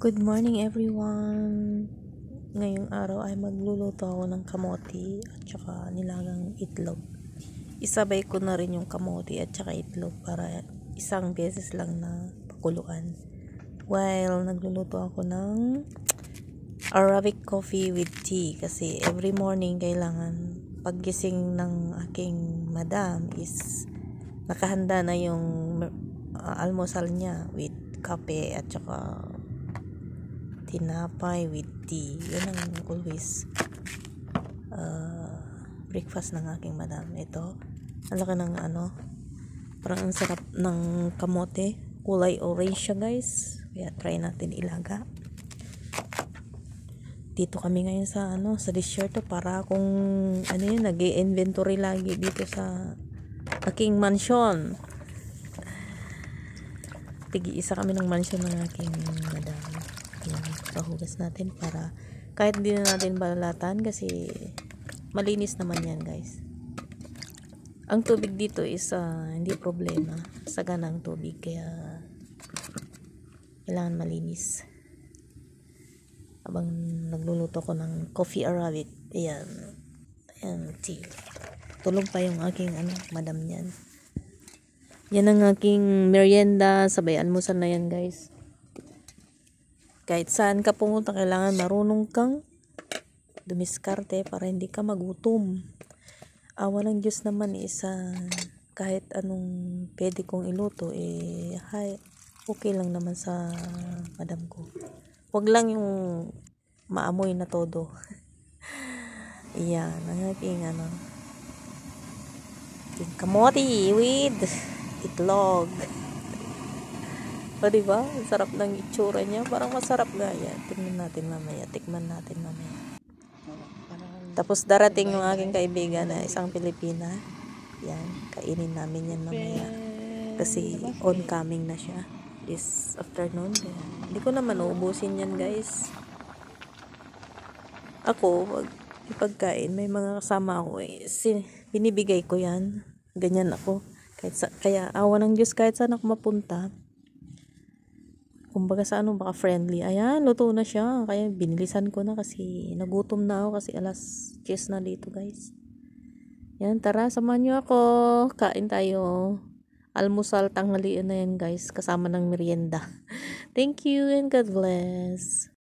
Good morning everyone! Ngayong araw ay magluluto ako ng kamote at saka nilagang itlog. Isabay ko na rin yung kamote at saka itlog para isang beses lang na pakuluan. While nagluluto ako ng Arabic coffee with tea kasi every morning kailangan paggising ng aking madam is nakahanda na yung almusal niya with kape at saka tinapay with tea. Yun ang always breakfast ng aking madam. Ito, ang laki ng parang ang sarap ng kamote. Kulay orange siya guys. Kaya try natin ilaga. Dito kami ngayon sa sa desierto para kung nag-i-inventory lagi dito sa aking mansion. Tig-isa kami ng mansion ng aking madam. Yan, pahugas natin para kahit hindi na natin balalatan kasi malinis naman yan guys. Ang tubig dito is hindi problema, saganang tubig kaya kailangan malinis. Habang nagluluto ko ng coffee Arabic, ayan tea. Tulog pa yung aking madam niyan. Yan ang aking merienda, sabay almusal na yan guys. Kahit saan ka pumunta, kailangan marunong kang dumiskarte para hindi ka magutom. Awa ng Diyos naman kahit anong pwede kong iluto, okay lang naman sa madam ko. Huwag lang yung maamoy na todo. Yan, ang aking kamote with itlog. O diba? Ang sarap ng itsura niya. Parang masarap nga yan. Tikman natin mamaya. Tapos darating yung aking kaibigan na isang Pilipina. Yan. Kainin namin yan mamaya. Kasi oncoming na siya this afternoon. Hindi ko naman uubusin yan guys. Ako, ipagkain, may mga kasama ako binibigay ko yan. Ganyan ako. Kaya awa ng Diyos kahit saan ako mapunta. Kumbaga sa baka friendly. Ayan, luto na siya. Kaya binilisan ko na kasi nagutom na ako kasi alas 10 na dito guys. Yan, tara, samahan nyo ako. Kain tayo. Almusal, tanghalian na yan guys. Kasama ng merienda. Thank you and God bless.